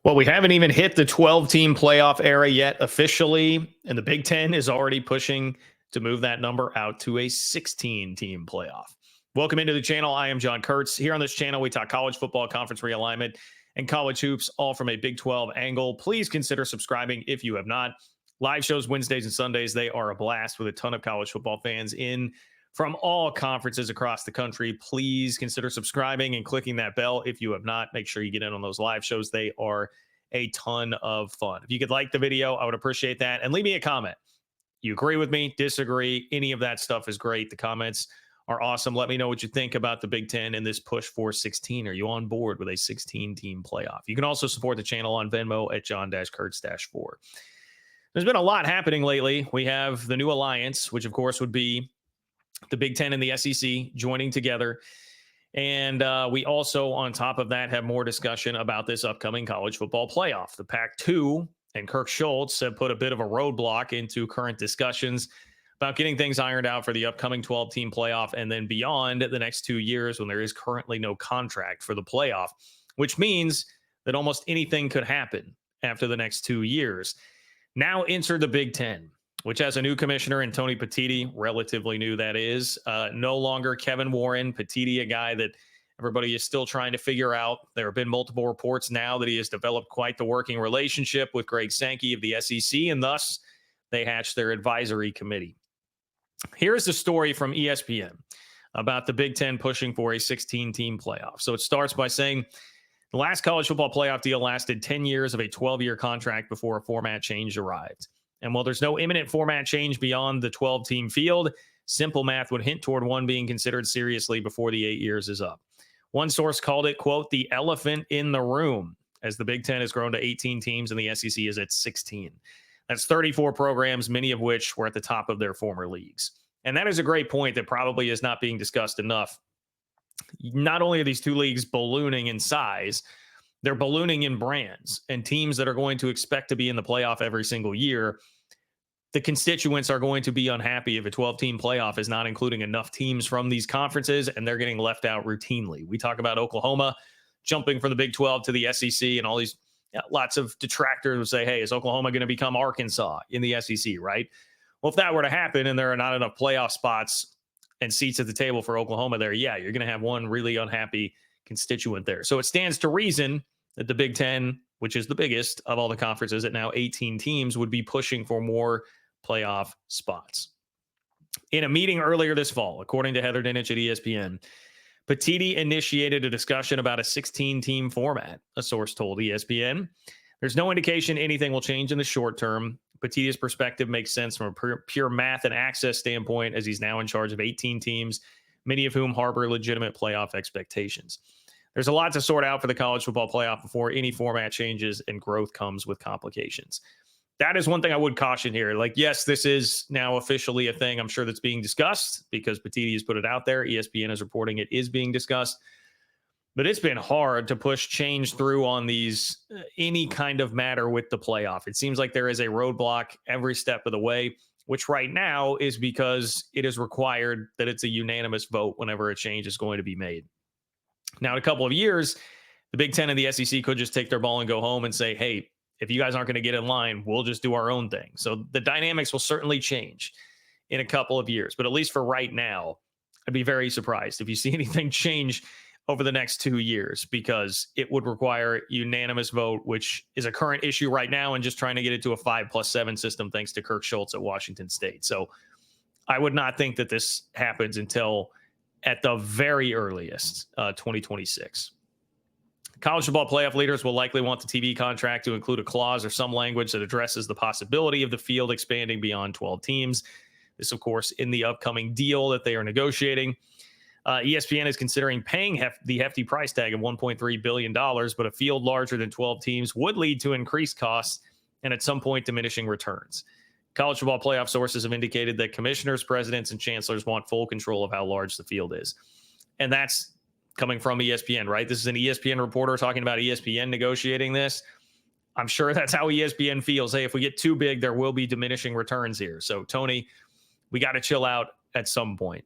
Well, we haven't even hit the 12-team playoff era yet officially, and the Big Ten is already pushing to move that number out to a 16-team playoff. Welcome into the channel. I am John Kurtz. Here on this channel, we talk college football, conference realignment, and college hoops, all from a Big 12 angle. Please consider subscribing if you have not. Live shows Wednesdays and Sundays, they are a blast with a ton of college football fans in from all conferences across the country. Please consider subscribing and clicking that bell if you have not. Make sure you get in on those live shows. They are a ton of fun. If you could like the video, I would appreciate that. And leave me a comment. You agree with me, disagree, any of that stuff is great. The comments are awesome. Let me know what you think about the Big Ten and this push for 16. Are you on board with a 16-team playoff? You can also support the channel on Venmo at John-Kurtz-4. There's been a lot happening lately. We have the new alliance, which of course would be the Big Ten and the SEC joining together. And we also, on top of that, have more discussion about this upcoming college football playoff. The Pac-2 and Kirk Schultz have put a bit of a roadblock into current discussions about getting things ironed out for the upcoming 12-team playoff and then beyond the next 2 years when there is currently no contract for the playoff, which means that almost anything could happen after the next 2 years. Now enter the Big Ten, which has a new commissioner in Tony Petitti, relatively new that is. No longer Kevin Warren. Petitti, a guy that everybody is still trying to figure out. There have been multiple reports now that he has developed quite the working relationship with Greg Sankey of the SEC, and thus they hatched their advisory committee. Here's the story from ESPN about the Big Ten pushing for a 16-team playoff. So it starts by saying the last college football playoff deal lasted 10 years of a 12-year contract before a format change arrived. And while there's no imminent format change beyond the 12-team field, simple math would hint toward one being considered seriously before the 8 years is up. One source called it, quote, the elephant in the room, as the Big Ten has grown to 18 teams and the SEC is at 16. That's 34 programs, many of which were at the top of their former leagues. And that is a great point that probably is not being discussed enough. Not only are these two leagues ballooning in size, they're ballooning in brands and teams that are going to expect to be in the playoff every single year. The constituents are going to be unhappy if a 12-team playoff is not including enough teams from these conferences, and they're getting left out routinely. We talk about Oklahoma jumping from the Big 12 to the SEC, and all these lots of detractors would say, hey, is Oklahoma going to become Arkansas in the SEC, right? Well, if that were to happen and there are not enough playoff spots and seats at the table for Oklahoma there, yeah, you're going to have one really unhappy constituent there. So it stands to reason that the Big Ten, which is the biggest of all the conferences at now 18 teams, would be pushing for more playoff spots. In a meeting earlier this fall, according to Heather Dinich at ESPN, Petitti initiated a discussion about a 16-team format, a source told ESPN. There's no indication anything will change in the short term. Petitti's perspective makes sense from a pure math and access standpoint, as he's now in charge of 18 teams, many of whom harbor legitimate playoff expectations. There's a lot to sort out for the college football playoff before any format changes, and growth comes with complications. That is one thing I would caution here. Like, yes, this is now officially a thing I'm sure that's being discussed because Petitti has put it out there. ESPN is reporting it is being discussed. But it's been hard to push change through on these, any kind of matter with the playoff. It seems like there is a roadblock every step of the way, which right now is because it is required that it's a unanimous vote whenever a change is going to be made. Now, in a couple of years, the Big Ten and the SEC could just take their ball and go home and say, hey, if you guys aren't going to get in line, we'll just do our own thing. So the dynamics will certainly change in a couple of years. But at least for right now, I'd be very surprised if you see anything change over the next 2 years, because it would require unanimous vote, which is a current issue right now, and just trying to get it to a 5+7 system thanks to Kirk Schultz at Washington State. So I would not think that this happens until at the very earliest, 2026. College football playoff leaders will likely want the TV contract to include a clause or some language that addresses the possibility of the field expanding beyond 12 teams. This, of course, in the upcoming deal that they are negotiating. ESPN is considering paying the hefty price tag of $1.3 billion, but a field larger than 12 teams would lead to increased costs and at some point diminishing returns. College football playoff sources have indicated that commissioners, presidents, and chancellors want full control of how large the field is. And that's coming from ESPN, right? This is an ESPN reporter talking about ESPN negotiating this. I'm sure that's how ESPN feels. Hey, if we get too big, there will be diminishing returns here. So, Tony, we got to chill out at some point.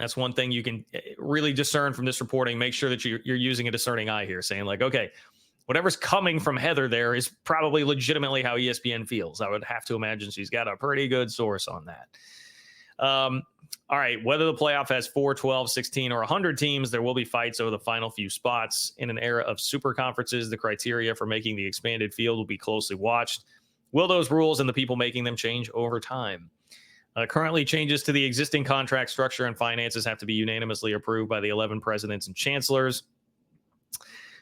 That's one thing you can really discern from this reporting. Make sure that you're using a discerning eye here, saying like, okay, whatever's coming from Heather there is probably legitimately how ESPN feels. I would have to imagine she's got a pretty good source on that. All right, whether the playoff has 4, 12, 16, or 100 teams, there will be fights over the final few spots. In an era of super conferences, the criteria for making the expanded field will be closely watched. Will those rules and the people making them change over time? Currently, changes to the existing contract structure and finances have to be unanimously approved by the 11 presidents and chancellors.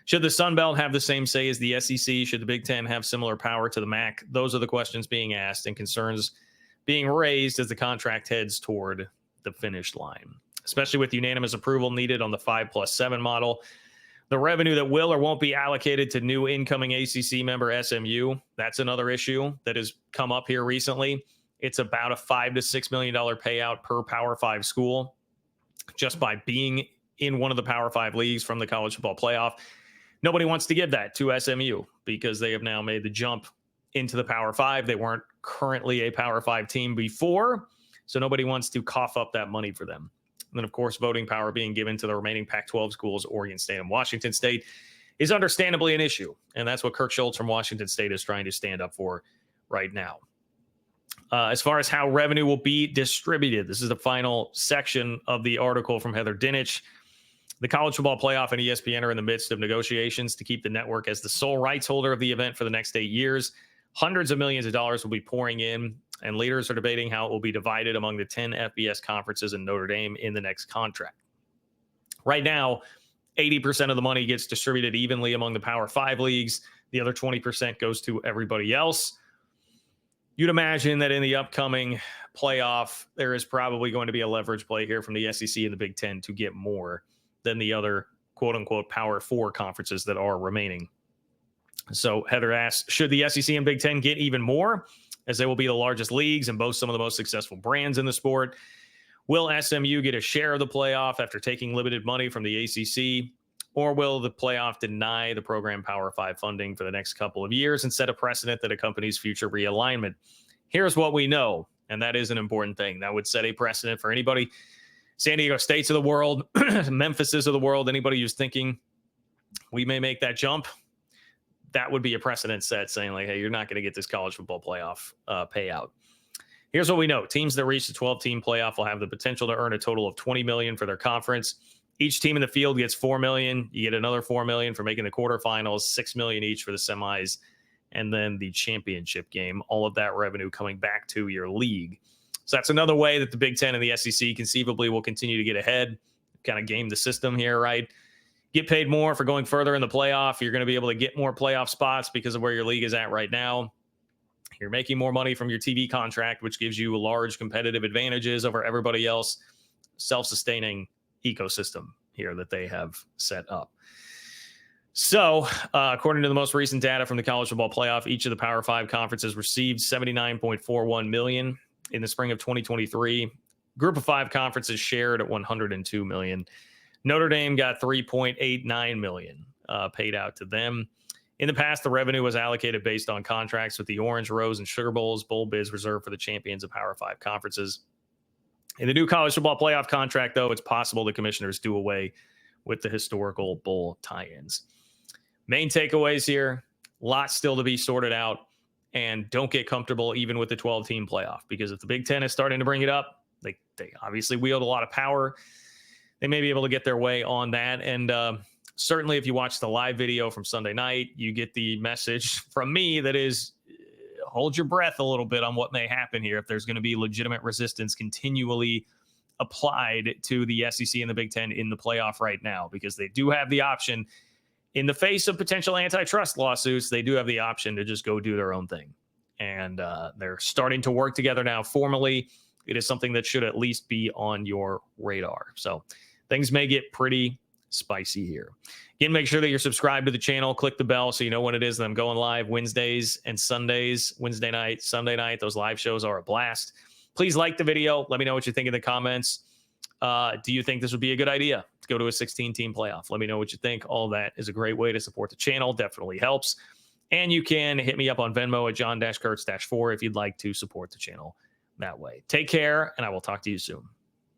Should the Sun Belt have the same say as the SEC? Should the Big Ten have similar power to the MAC? Those are the questions being asked and concerns being raised as the contract heads toward the finish line, especially with unanimous approval needed on the 5+7 model. The revenue that will or won't be allocated to new incoming ACC member SMU, that's another issue that has come up here recently. It's about a $5 to $6 million payout per Power 5 school just by being in one of the Power 5 leagues from the college football playoff. Nobody wants to give that to SMU because they have now made the jump into the Power 5. They weren't currently a Power 5 team before, so nobody wants to cough up that money for them. And then, of course, voting power being given to the remaining Pac-12 schools, Oregon State and Washington State, is understandably an issue. And that's what Kirk Schultz from Washington State is trying to stand up for right now. As far as how revenue will be distributed, this is the final section of the article from Heather Dinich. The college football playoff and ESPN are in the midst of negotiations to keep the network as the sole rights holder of the event for the next 8 years. Hundreds of millions of dollars will be pouring in, and leaders are debating how it will be divided among the 10 FBS conferences in Notre Dame in the next contract. Right now, 80% of the money gets distributed evenly among the Power 5 leagues. The other 20% goes to everybody else. You'd imagine that in the upcoming playoff, there is probably going to be a leverage play here from the SEC and the Big Ten to get more than the other quote-unquote Power 4 conferences that are remaining. So Heather asks, should the SEC and Big Ten get even more, as they will be the largest leagues and boast some of the most successful brands in the sport? Will SMU get a share of the playoff after taking limited money from the ACC? Or will the playoff deny the program Power 5 funding for the next couple of years and set a precedent that accompanies future realignment? Here's what we know, and that is an important thing. That would set a precedent for anybody, San Diego States of the world, Memphises of the world, anybody who's thinking we may make that jump. That would be a precedent set saying, like, hey, you're not going to get this college football playoff payout. Here's what we know. Teams that reach the 12-team playoff will have the potential to earn a total of $20 million for their conference. Each team in the field gets $4 million. You get another $4 million for making the quarterfinals, $6 million each for the semis, and then the championship game. All of that revenue coming back to your league. So that's another way that the Big Ten and the SEC conceivably will continue to get ahead, kind of game the system here, right? Get paid more for going further in the playoff. You're going to be able to get more playoff spots because of where your league is at right now. You're making more money from your TV contract, which gives you large competitive advantages over everybody else. Self-sustaining ecosystem here that they have set up. So, according to the most recent data from the college football playoff, each of the Power 5 conferences received $79.41 million in the spring of 2023. Group of 5 conferences shared at $102 million. Notre Dame got $3.89 million paid out to them. In the past, the revenue was allocated based on contracts with the Orange, Rose, and Sugar Bowls, bowl bids reserved for the champions of Power 5 conferences. In the new college football playoff contract, though, it's possible the commissioners do away with the historical bowl tie-ins. Main takeaways here, lots still to be sorted out, and don't get comfortable even with the 12-team playoff, because if the Big Ten is starting to bring it up, they obviously wield a lot of power. They may be able to get their way on that, and certainly if you watch the live video from Sunday night, you get the message from me that is, hold your breath a little bit on what may happen here if there's going to be legitimate resistance continually applied to the SEC and the Big Ten in the playoff right now, because they do have the option in the face of potential antitrust lawsuits. They do have the option to just go do their own thing. And they're starting to work together now formally. It is something that should at least be on your radar. So things may get pretty spicy here. Again, make sure that you're subscribed to the channel. Click the bell so you know when it is that I'm going live. Wednesdays and Sundays, Wednesday night, Sunday night. Those live shows are a blast. Please like the video. Let me know what you think in the comments. Do you think this would be a good idea to go to a 16-team playoff? Let me know what you think. All that is a great way to support the channel. Definitely helps. And you can hit me up on Venmo at John-Kurtz-4 if you'd like to support the channel that way. Take care, and I will talk to you soon.